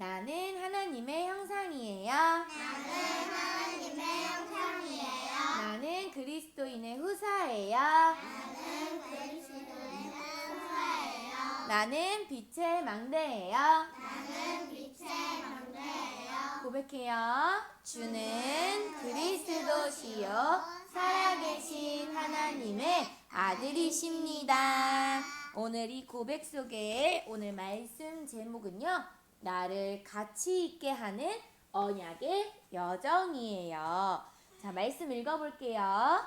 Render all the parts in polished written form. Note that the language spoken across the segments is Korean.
나는 하나님의 형상이에요. 나는 하나님의 형상이에요. 나는 그리스도인의 후사예요. 나는 그리스도의 후사예요. 나는 빛의 망대예요. 나는 빛의 망대예요. 고백해요. 주는 그리스도시요 살아계신 하나님의 아들이십니다. 오늘 이 고백 속에 오늘 말씀 제목은요, 나를 가치 있게 하는 언약의 여정이에요. 자, 말씀 읽어볼게요.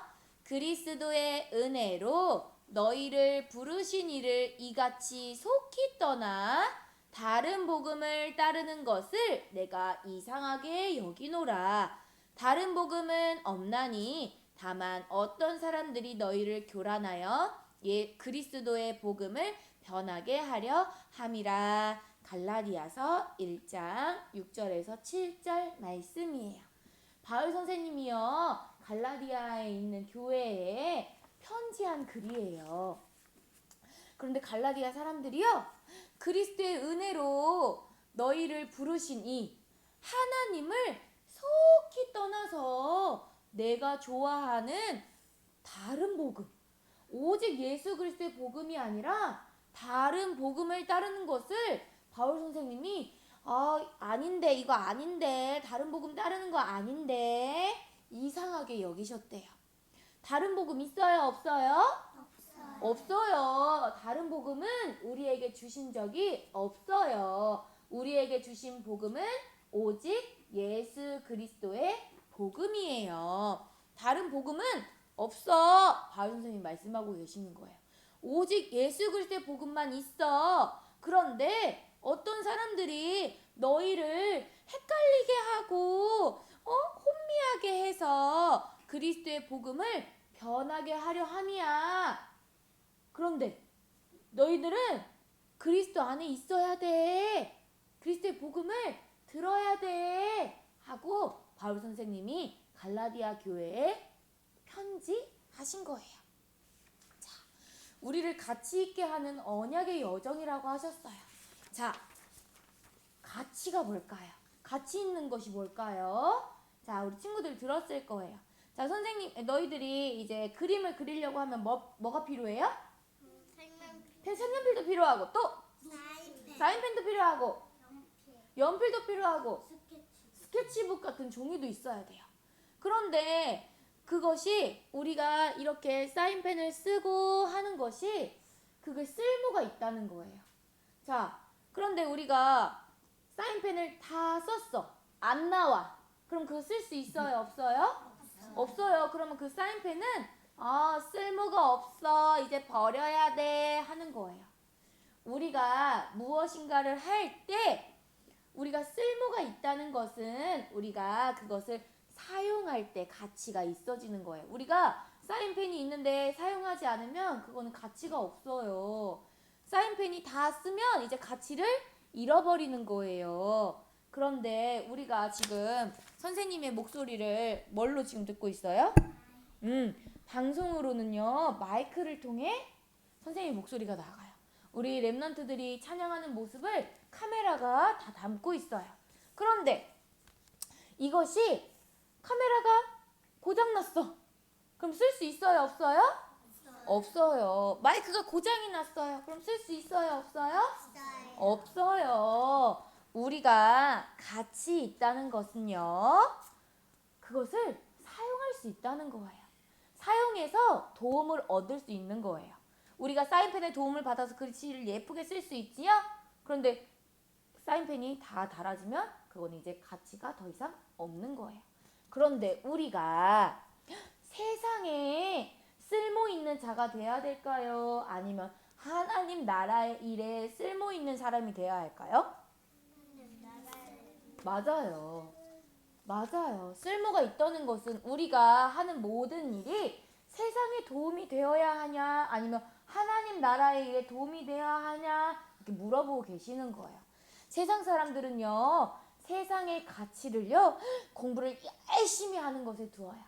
그리스도의 은혜로 너희를 부르신 이를 이같이 속히 떠나 다른 복음을 따르는 것을 내가 이상하게 여기노라. 다른 복음은 없나니 다만 어떤 사람들이 너희를 교란하여 그리스도의 복음을 변하게 하려 함이라. 갈라디아서 1장 6절에서 7절 말씀이에요. 바울 선생님이요, 갈라디아에 있는 교회에 편지한 글이에요. 그런데 갈라디아 사람들이요, 그리스도의 은혜로 너희를 부르신 이 하나님을 속히 떠나서 내가 좋아하는 다른 복음, 오직 예수 그리스도의 복음이 아니라 다른 복음을 따르는 것을 바울 선생님이 아닌데, 이거 아닌데, 다른 복음 따르는 거 아닌데 이상하게 여기셨대요. 다른 복음 있어요, 없어요? 없어요. 다른 복음은 우리에게 주신 적이 없어요. 우리에게 주신 복음은 오직 예수 그리스도의 복음이에요. 다른 복음은 없어. 바울 선생님이 말씀하고 계시는 거예요. 오직 예수 그리스도의 복음만 있어. 그런데 어떤 사람들이 너희를 헷갈리게 하고 혼미하게 해서 그리스도의 복음을 변하게 하려 함이야. 그런데 너희들은 그리스도 안에 있어야 돼. 그리스도의 복음을 들어야 돼. 하고 바울 선생님이 갈라디아 교회에 편지하신 거예요. 자, 우리를 가치 있게 하는 언약의 여정이라고 하셨어요. 자, 가치가 뭘까요? 가치 있는 것이 뭘까요? 자, 우리 친구들 들었을 거예요. 자, 선생님, 너희들이 이제 그림을 그리려고 하면 뭐가 필요해요? 색연필도 필요하고, 또 사인펜도 필요하고, 연필도 필요하고, 스케치북 같은 종이도 있어야 돼요. 그런데 그것이 우리가 이렇게 사인펜을 쓰고 하는 것이 그게 쓸모가 있다는 거예요. 자, 그런데 우리가 사인펜을 다 썼어. 안 나와. 그럼 그거 쓸 수 있어요, 없어요? 없어요. 그러면 그 사인펜은 쓸모가 없어. 이제 버려야 돼. 하는 거예요. 우리가 무엇인가를 할 때 우리가 쓸모가 있다는 것은 우리가 그것을 사용할 때 가치가 있어지는 거예요. 우리가 사인펜이 있는데 사용하지 않으면 그거는 가치가 없어요. 사인펜이 다 쓰면 이제 가치를 잃어버리는 거예요. 그런데 우리가 지금 선생님의 목소리를 뭘로 지금 듣고 있어요? 방송으로는요, 마이크를 통해 선생님의 목소리가 나가요. 우리 랩런트들이 찬양하는 모습을 카메라가 다 담고 있어요. 그런데 이것이 카메라가 고장났어. 그럼 쓸 수 있어요, 없어요? 없어요. 마이크가 고장이 났어요. 그럼 쓸 수 있어요, 없어요? 없어요. 우리가 가치 있다는 것은요, 그것을 사용할 수 있다는 거예요. 사용해서 도움을 얻을 수 있는 거예요. 우리가 사인펜의 도움을 받아서 글씨를 예쁘게 쓸 수 있지요? 그런데 사인펜이 다 닳아지면 그건 이제 가치가 더 이상 없는 거예요. 그런데 우리가 세상에 쓸모 있는 자가 되어야 될까요? 아니면 하나님 나라의 일에 쓸모 있는 사람이 되어야 할까요? 맞아요. 맞아요. 쓸모가 있다는 것은 우리가 하는 모든 일이 세상에 도움이 되어야 하냐, 아니면 하나님 나라의 일에 도움이 되어야 하냐, 이렇게 물어보고 계시는 거예요. 세상 사람들은요, 세상의 가치를요, 공부를 열심히 하는 것에 두어요.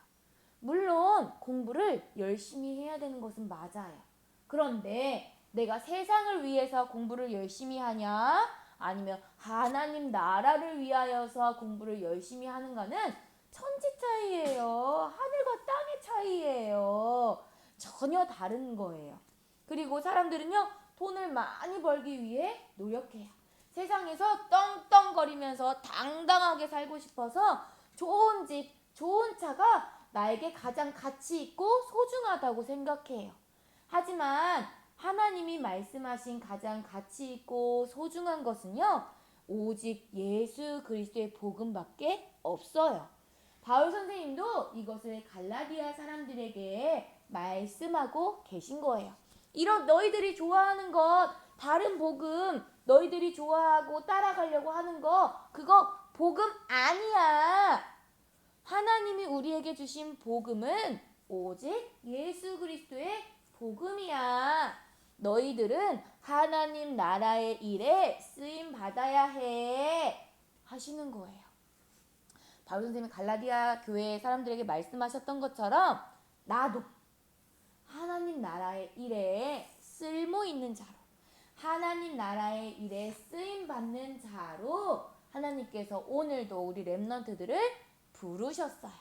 물론 공부를 열심히 해야 되는 것은 맞아요. 그런데 내가 세상을 위해서 공부를 열심히 하냐, 아니면 하나님 나라를 위하여서 공부를 열심히 하는가는 천지 차이예요. 하늘과 땅의 차이예요. 전혀 다른 거예요. 그리고 사람들은요, 돈을 많이 벌기 위해 노력해요. 세상에서 떵떵거리면서 당당하게 살고 싶어서 좋은 집, 좋은 차가 나에게 가장 가치 있고 소중하다고 생각해요. 하지만 하나님이 말씀하신 가장 가치 있고 소중한 것은요, 오직 예수 그리스도의 복음밖에 없어요. 바울 선생님도 이것을 갈라디아 사람들에게 말씀하고 계신 거예요. 이런 너희들이 좋아하는 것, 다른 복음, 너희들이 좋아하고 따라가려고 하는 거, 그거 복음 아니야. 하나님이 우리에게 주신 복음은 오직 예수 그리스도의 복음이야. 너희들은 하나님 나라의 일에 쓰임 받아야 해. 하시는 거예요. 바울 선생님이 갈라디아 교회 사람들에게 말씀하셨던 것처럼 나도 하나님 나라의 일에 쓸모 있는 자로, 하나님 나라의 일에 쓰임 받는 자로 하나님께서 오늘도 우리 렘넌트들을 부르셨어요.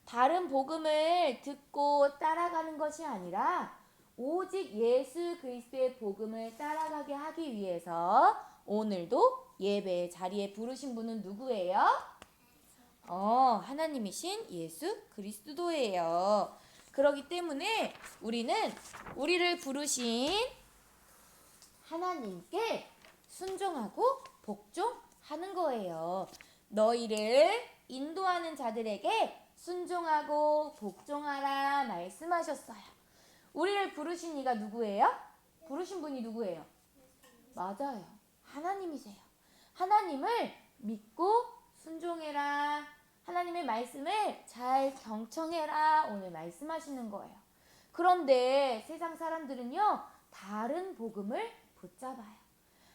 다른 복음을 듣고 따라가는 것이 아니라 오직 예수 그리스도의 복음을 따라가게 하기 위해서 오늘도 예배 자리에 부르신 분은 누구예요? 하나님이신 예수 그리스도예요. 그렇기 때문에 우리는 우리를 부르신 하나님께 순종하고 복종하는 거예요. 너희를 인도하는 자들에게 순종하고 복종하라 말씀하셨어요. 우리를 부르신 이가 누구예요? 부르신 분이 누구예요? 맞아요. 하나님이세요. 하나님을 믿고 순종해라. 하나님의 말씀을 잘 경청해라. 오늘 말씀하시는 거예요. 그런데 세상 사람들은요, 다른 복음을 붙잡아요.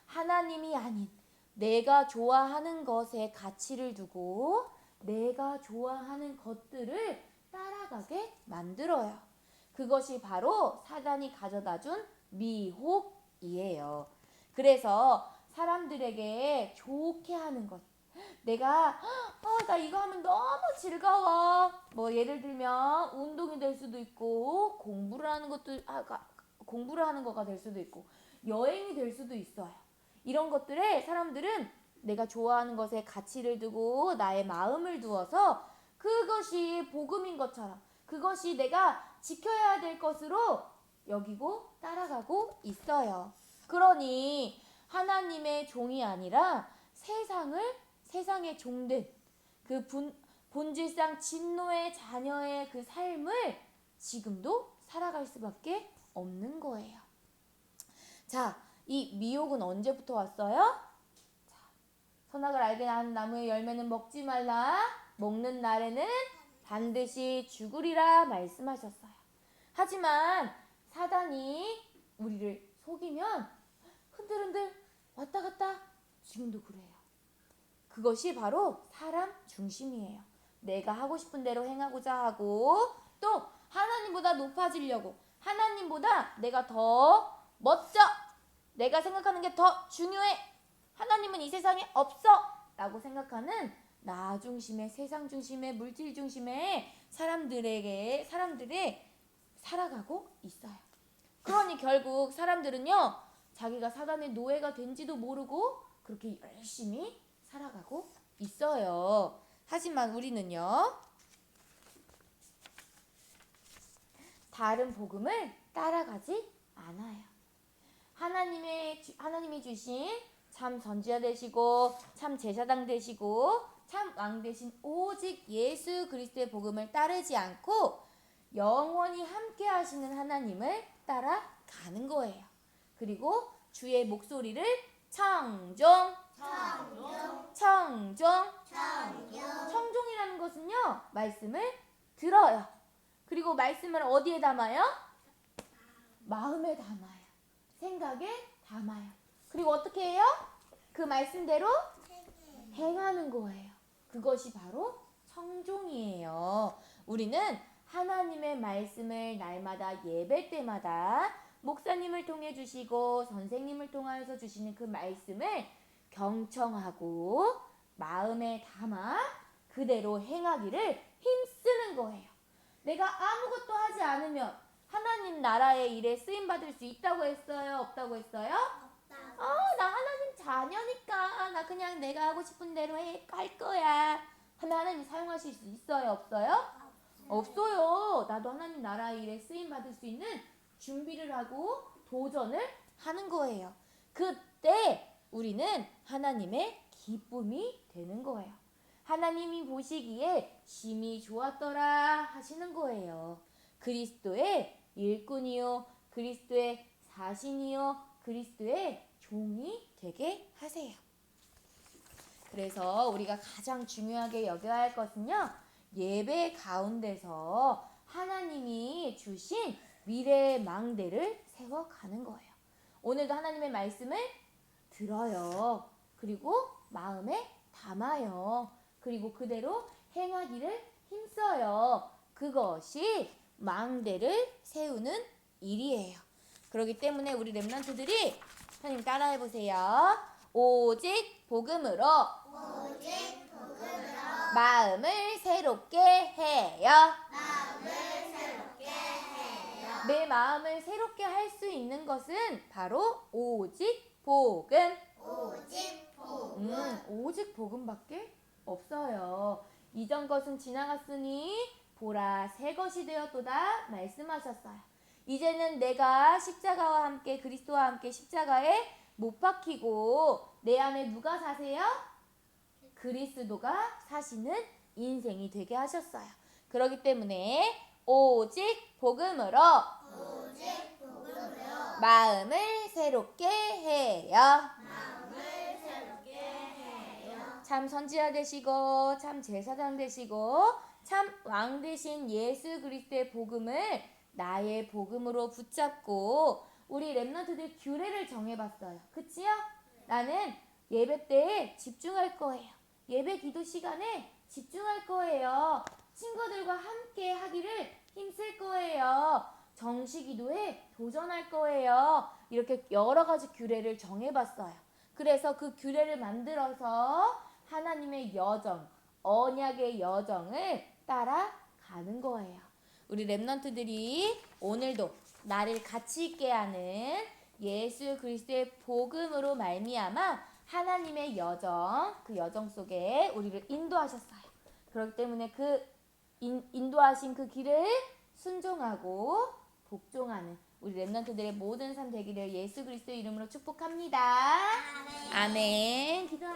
하나님이 아닌 내가 좋아하는 것에 가치를 두고 내가 좋아하는 것들을 따라가게 만들어요. 그것이 바로 사단이 가져다준 미혹이에요. 그래서 사람들에게 좋게 하는 것, 내가 나 이거 하면 너무 즐거워. 뭐 예를 들면 운동이 될 수도 있고 공부를 하는 거가 될 수도 있고 여행이 될 수도 있어요. 이런 것들에 사람들은 내가 좋아하는 것에 가치를 두고 나의 마음을 두어서 그것이 복음인 것처럼, 그것이 내가 지켜야 될 것으로 여기고 따라가고 있어요. 그러니 하나님의 종이 아니라 세상의 종된 그 본질상 진노의 자녀의 그 삶을 지금도 살아갈 수밖에 없는 거예요. 자, 이 미혹은 언제부터 왔어요? 자, 선악을 알게 하는 나무의 열매는 먹지 말라. 먹는 날에는 반드시 죽으리라 말씀하셨어요. 하지만 사단이 우리를 속이면 흔들흔들 왔다 갔다 지금도 그래요. 그것이 바로 사람 중심이에요. 내가 하고 싶은 대로 행하고자 하고 또 하나님보다 높아지려고, 하나님보다 내가 더 멋져, 내가 생각하는 게 더 중요해, 하나님은 이 세상에 없어 라고 생각하는 나 중심의, 세상 중심의, 물질 중심의 사람들이 살아가고 있어요. 그러니 결국 사람들은요, 자기가 사단의 노예가 된지도 모르고 그렇게 열심히 살아가고 있어요. 하지만 우리는요, 다른 복음을 따라가지 않아요. 하나님이 주신 참 선지자 되시고 참 제사장 되시고 참 왕 되신 오직 예수 그리스도의 복음을 따르지 않고 영원히 함께 하시는 하나님을 따라가는 거예요. 그리고 주의 목소리를 청종이라는 것은요, 말씀을 들어요. 그리고 말씀을 어디에 담아요? 마음에 담아요. 생각에 담아요. 그리고 어떻게 해요? 그 말씀대로 행하는 거예요. 그것이 바로 청종이에요. 우리는 하나님의 말씀을 날마다 예배 때마다 목사님을 통해 주시고 선생님을 통하여서 주시는 그 말씀을 경청하고 마음에 담아 그대로 행하기를 힘쓰는 거예요. 내가 아무것도 하지 않으면 하나님 나라의 일에 쓰임 받을 수 있다고 했어요? 없다고 했어요? 나 하나님 자녀니까 나 그냥 내가 하고 싶은 대로 할 거야 하면 하나님 사용하실 수 있어요? 없어요? 없어요. 나도 하나님 나라의 일에 쓰임 받을 수 있는 준비를 하고 도전을 하는 거예요. 그때 우리는 하나님의 기쁨이 되는 거예요. 하나님이 보시기에 심히 좋았더라 하시는 거예요. 그리스도의 일꾼이요, 그리스도의 사신이요, 그리스도의 종이 되게 하세요. 그래서 우리가 가장 중요하게 여겨야 할 것은요, 예배 가운데서 하나님이 주신 미래의 망대를 세워가는 거예요. 오늘도 하나님의 말씀을 들어요. 그리고 마음에 담아요. 그리고 그대로 행하기를 힘써요. 그것이 망대를 세우는 일이에요. 그렇기 때문에 우리 렘넌트들이 선생님 따라해보세요. 오직 복음으로 마음을 새롭게 해요. 내 마음을 새롭게 할 수 있는 것은 바로 오직 복음. 오직 복음밖에 없어요. 이전 것은 지나갔으니 보라 새 것이 되었도다 말씀하셨어요. 이제는 내가 십자가와 함께 그리스도와 함께 십자가에 못 박히고 내 안에 누가 사세요? 그리스도가 사시는 인생이 되게 하셨어요. 그렇기 때문에 오직 복음으로 마음을 새롭게 해요. 참 선지자 되시고 참 제사장 되시고 참 왕 되신 예수 그리스도의 복음을 나의 복음으로 붙잡고 우리 렘넌트들 규례를 정해봤어요. 그치요? 나는 예배 때에 집중할 거예요. 예배 기도 시간에 집중할 거예요. 친구들과 함께 하기를 힘쓸 거예요. 정시 기도에 도전할 거예요. 이렇게 여러 가지 규례를 정해봤어요. 그래서 그 규례를 만들어서 하나님의 여정, 언약의 여정을 따라가는 거예요. 우리 렘넌트들이 오늘도 나를 가치 있게 하는 예수 그리스도의 복음으로 말미암아 하나님의 여정, 그 여정 속에 우리를 인도하셨어요. 그렇기 때문에 그 인도하신 그 길을 순종하고 복종하는 우리 렘넌트들의 모든 삶 되기를 예수 그리스도의 이름으로 축복합니다. 아멘. 기도합니다.